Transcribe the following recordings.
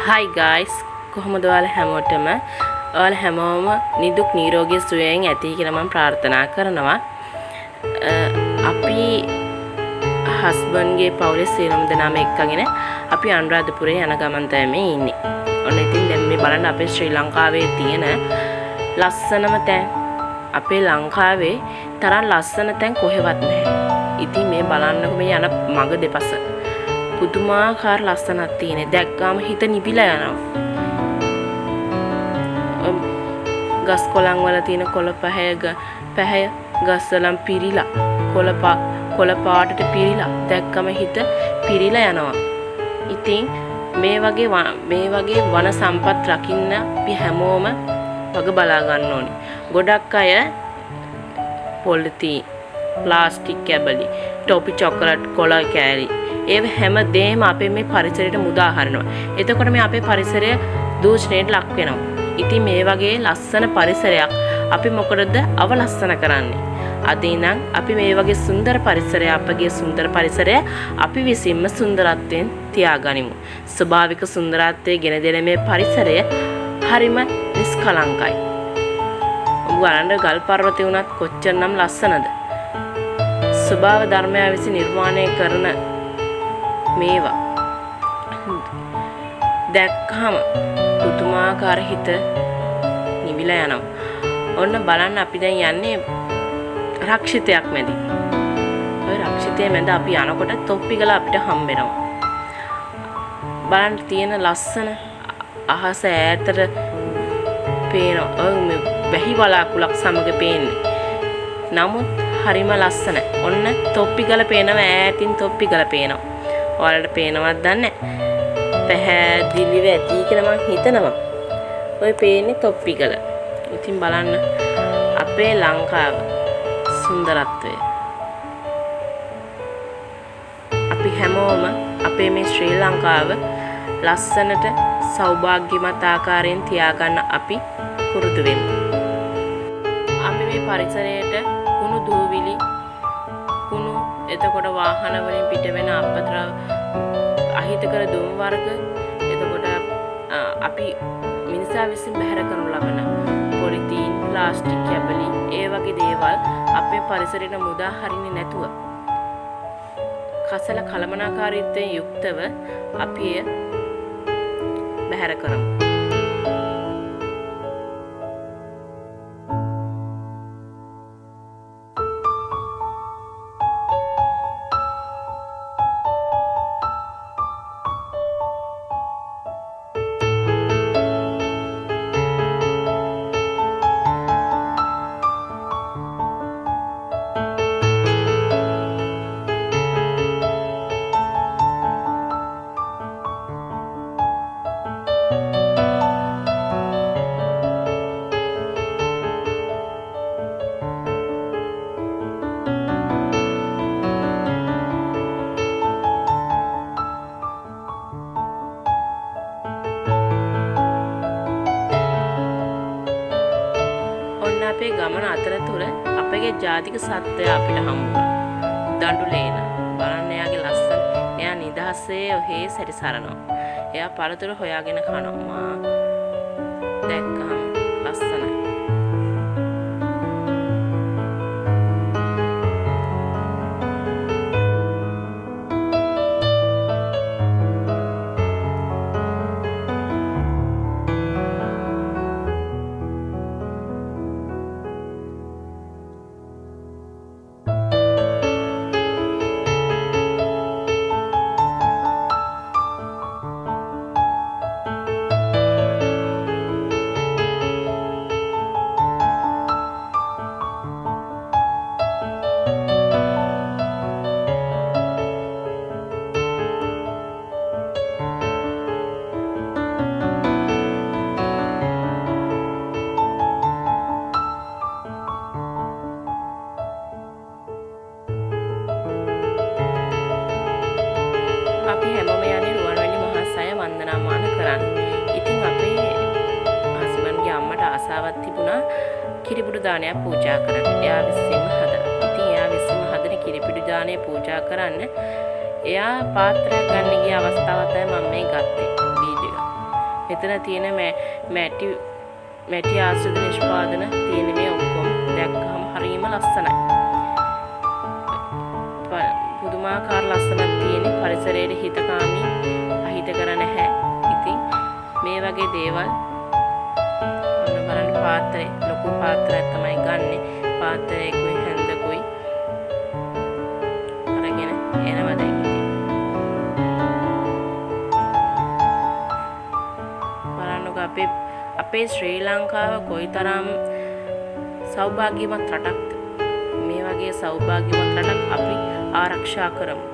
Hi guys, කොහොමද ඔයාලා හැමෝටම? ඔයාලා හැමෝම නිදුක් නිරෝගී සුවයෙන් ඇති කියලා මම ප්‍රාර්ථනා කරනවා. අපි හස්බන්ඩ්ගේ පවුලේ සියලුම දෙනාම එක්කගෙන අපි අනුරාධපුරේ යන ගමන් තමයි ඉන්නේ. ඔන්න ඉතින් දැන් මේ බලන්න අපේ ශ්‍රී ලංකාවේ තියෙන ලස්සනම තැන් අපේ ලංකාවේ තරම් ලස්සන තැන් කොහෙවත් නැහැ. ඉතින් මේ බලන්නකො මේ යන මඟ දෙපස පුදුමාකාර ලස්සනක් තියෙන. දැක්කාම හිත නිවිලා යනවා. ගස් කොළන් වල තියෙන කොළ පැහැ ගස් වලන් පිරීලා කොළ පාටට පිරීලා දැක්කම හිත පිරීලා යනවා. ඉතින් මේ වගේ වන සම්පත් රකින්න අපි හැමෝම වග බලා ගන්න ඕනේ. ගොඩක් අය පොලිතීන්, ප්ලාස්ටික් කැබලි, ටොපි චොකලට් කොළ කෑලි ඒ හැමදේම අපේ මේ පරිසරයට මුදා හරිනවා. එතකොට මේ අපේ පරිසරය දූෂණයට ලක් වෙනවා. ඉතින් මේ වගේ ලස්සන පරිසරයක් අපි මොකටද අවලස්සන කරන්නේ? අද ඉඳන් අපි මේ වගේ සුන්දර පරිසරය අපගේ සුන්දර පරිසරය අපි විසින්ම සුන්දරත්වයෙන් තියාගනිමු. ස්වභාවික සුන්දරත්වයේ ගෙන දෙන මේ පරිසරය හරිම නිස්කලංකයි. උගලන්ට ගල් පර්වතය උනත් කොච්චරනම් ලස්සනද? ස්වභාව ධර්මය විසින් නිර්මාණය කරන මේවා දැක්කම පුදුමාකාර හිත නිවිලා යනවා. ඔන්න බලන්න අපි දැන් යන්නේ රක්ෂිතයක් මැදින්. ඔය රක්ෂිතයේ මැද අපි යනකොට තොප්පිගල අපිට හම්බ වෙනවා. බලන්න තියෙන ලස්සන අහස ඈතට පේනවා. වැහි වලාකුලක් සමග පේන්නේ. නමුත් හරිම ලස්සන. ඔන්න තොප්පිගල පේනවා, ඈතින් තොප්පිගල පේනවා. ඔයාලට පේනවද දන්නේ නැහැ. පැහැදිලිව ඇති කියලා මම හිතනවා. ඔය පේන්නේ තොප්පිගල. ඉතින් බලන්න අපේ ලංකාව සුන්දරත්වය. අපි හැමෝම අපේ මේ ශ්‍රී ලංකාව ලස්සනට සෞභාග්‍යමත් ආකාරයෙන් තියාගන්න අපි පුරුදු වෙමු. අපි මේ පරිසරයට කුණු දූවිලි එතකොට වාහන වලින් පිට වෙන අපද්‍රව අහිතකර දුම් වර්ග එතකොට අපි මිනිසා විසින් බැහැර කරනු ලබන පොලිතීන්, ප්ලාස්ටික් කැබලි ඒ වගේ දේවල් අපේ පරිසරයට මුදා හරින්නේ නැතුව කසල කළමනාකාරීත්වයෙන් යුක්තව අපි එය බැහැර කරමු. අපේ ගමන අතරතුර අපගේ ජාතික සත්වය අපිට හම්බුණා. දඬු ලේන. බලන්න එයාගේ ලස්සන. එයා නිදහසේ ඔහේ සැරිසරනවා. එයා පළතුරු හොයාගෙන කනවා. දැක්කම ලස්සනයි. අපි හැමෝම යන්නේ රුවන්වැලි මහා සය වන්දනාමාන කරන්න. ඉතින් අපේ හස්බන්ඩ්ගේ අම්මට ආසාවක් තිබුණා කිරිපුඩු දානයක් පූජා කරන්න. එයා විසින්ම හදලා. ඉතින් එයා විසින්ම හදන කිරිපුඩු දානය පූජා කරන්න එයා පාත්‍රයක් ගන්න ගිය අවස්ථාව තමයි මම මේ ගත්තේ වීඩියෝ. මෙතන තියෙන මැටි ආශ්‍රිත නිෂ්පාදන තියෙන මේ ඔක්කොම දැක්කම හරිම ලස්සනයි. පුදුමාකාර ලස්සනක් තියෙන පරිසරයේ හිතකාමී අහිතකර නැහැ. ඉතින් මේ වගේ දේවල් ඔන්න බලන්න පාත්‍රය ලොකු පාත්‍රයක් තමයි ගන්නෙ. පාත්‍රයකුයි හැන්දකුයි අරගෙන එනවා දැන් ඉතින්. බලන්නකෝ අපේ ශ්‍රී ලංකාව කොයිතරම් සෞභාග්‍යවත් රටක්ද. මේ වගේ සෞභාග්‍යවත් රටක් අපි ආරක්ෂා කරමු.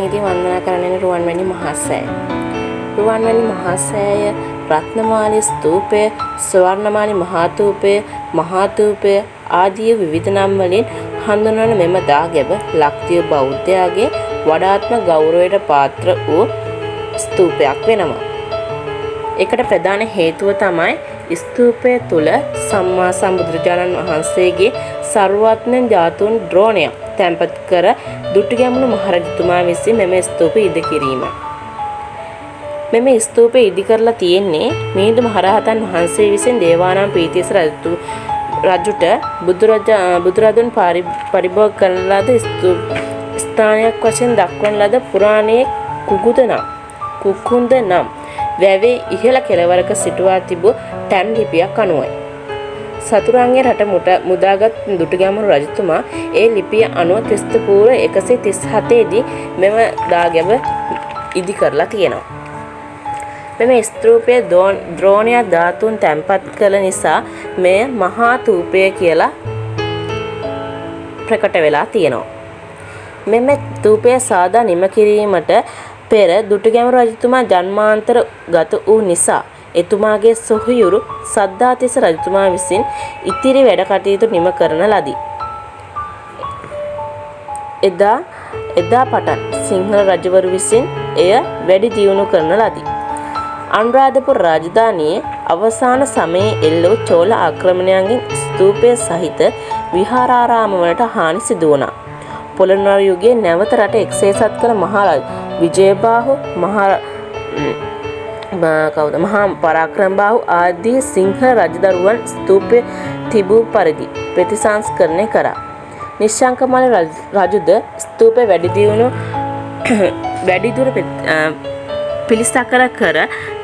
දැන් ඉතින් වන්දනා කරන්නේ රුවන්වැලි මහා සෑය. රුවන්වැලි මහා සෑය, රත්නමාලි ස්තූපය, ස්වර්ණමාලි මහා ථූපය ආදී විවිධ නම් වලින් හඳුන්වන මෙම දාගැබ ලක්දිව බෞද්ධයාගේ වඩාත්ම ගෞරවයට පාත්‍ර වූ ස්තූපයක් වෙනවා. ඒකට ප්‍රධාන හේතුව තමයි ස්තූපය තුල සම්මා සම්බුදුරජාණන් වහන්සේගේ සර්වඥ ධාතුන් ද්‍රෝණයක් තැන්පත් කර දුටුගැමුණු මහරජතුමා විසින් මෙම ස්තූපය ඉදි කිරීම. මෙම ස්තූපය ඉදි කරලා තියෙන්නේ මිහිඳු මහරහතන් වහන්සේ විසින් දේවානම්පියතිස්ස රජුට බුදුරදුන් පරිභෝග කරන ලද ස්ථානයක් වශයෙන් දක්වන ලද පුරාණයේ කුකුන්ද නම් වැවේ ඉහළ කෙළවරක සිටුවා තිබූ ටැම් ලිපියක් අනුවයි. සතුරන්ගේ රට මුදාගත් දුටුගැමුණු රජතුමා ඒ ලිපිය අනුව ක්‍රිස්තු පූර්ව 137 දී මෙම දාගැබ ඉදි කරලා තියෙනවා. මෙම ස්තූපයේ ද්‍රෝණය ධාතුන් තැන්පත් කළ නිසා මෙය මහා ථූපය කියලා ප්‍රකට වෙලා තියෙනවා. මෙම ථූපය සාදා නිම කිරීමට පෙර දුටුගැමුණු රජතුමා ජන්මාන්තර ගත වූ නිසා එතුමාගේ සොහොයුරු සද්ධාතිස්ස රජතුමා විසින් ඉතිරි වැඩ කටයුතු නිම කරන ලදී. එදා පටන් සිංහල රජවරු විසින් එය වැඩි දියුණු කරන ලදී. අනුරාධපුර රාජධානියේ අවසාන සමයේ එල්ල වූ චෝල ආක්‍රමණයන්ගෙන් ස්තූපය සහිත විහාරාරාම වලට හානි සිදු වුණා. පොළොන්නරු යුගයේ නැවත රට එක්සේසත් කළ මහරජ විජයබාහු මහා පරාක්‍රමබාහු ආදී සිංහල රජදරුවන් ස්තූපය තිබූ පරිදි ප්‍රතිසංස්කරණය කරා. නිශ්ශංකමල් රජුද ස්තූපය වැඩිදුර පිළිසකර කර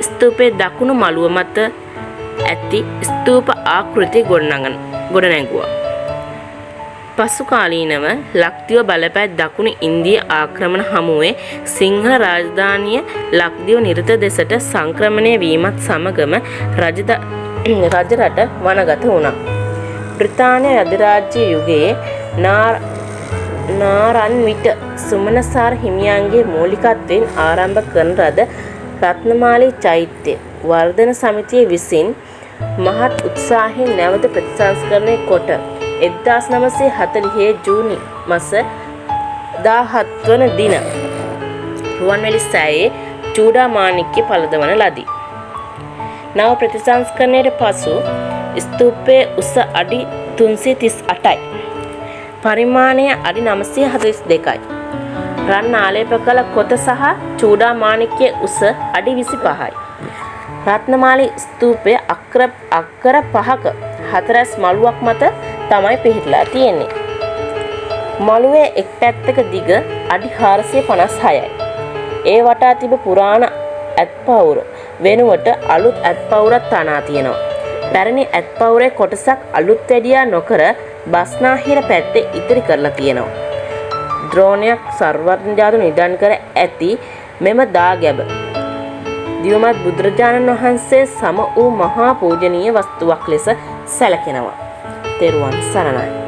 ස්තූපයේ දකුණු මළුව මත ඇති ස්තූප ආකෘති ගොඩනැගුවා. පසු කාලීනව ලක්දිව බලපෑ දකුණු ඉන්දිය ආක්‍රමණ හමුවේ සිංහල රාජධානිය ලක්දිව නිරත දෙසට සංක්‍රමණය වීමත් සමගම රජරට වනගත වුණා. බ්‍රිතාන්‍ය අධිරාජ්‍ය යුගයේ නාරන්විට සුමනසාර හිමියන්ගේ මූලිකත්වයෙන් ආරම්භ කරන රත්නමාලි චෛත්‍ය වර්ධන සමිතිය විසින් මහත් උත්සාහයෙන් නැවත ප්‍රතිසංස්කරණය කොට 1940 ජූනි මාස 17 වන දින රුවන්වැලි සෑයේ චූඩාමාණික්‍ය පළදවන ලදී. නව ප්‍රතිසංස්කරණයට පසු ස්තූපයේ උස අඩි 338යි. පරිමාණය අඩි 942යි. රන් ආලේප කළ කොත සහ චූඩාමාණික්‍ය උස අඩි 25යි. රත්නමාලි ස්තූපය අක්කර 5ක හතරැස් මළුවක් මත තමයි පිහිටලා තියෙන්නේ. මළුවේ එක් පැත්තක දිග අඩි 456යි. ඒ වටා තිබ පුරාණ ඇත්පවුර වෙනුවට අලුත් ඇත්පවුරක් තනා තියෙනවා. පැරණි ඇත්පවුරේ කොටසක් අලුත් වැඩියා නොකර බස්නාහිර පැත්තේ ඉතිරි කරලා තියෙනවා. ද්‍රෝණයක් සර්වඥ ධාතු නිධන් කර ඇති මෙම දාගැබ දිවමත් බුදුරජාණන් වහන්සේ සම වූ මහා පූජනීය වස්තුවක් ලෙස සැලකෙනවා. තෙරුවන් සරණයි.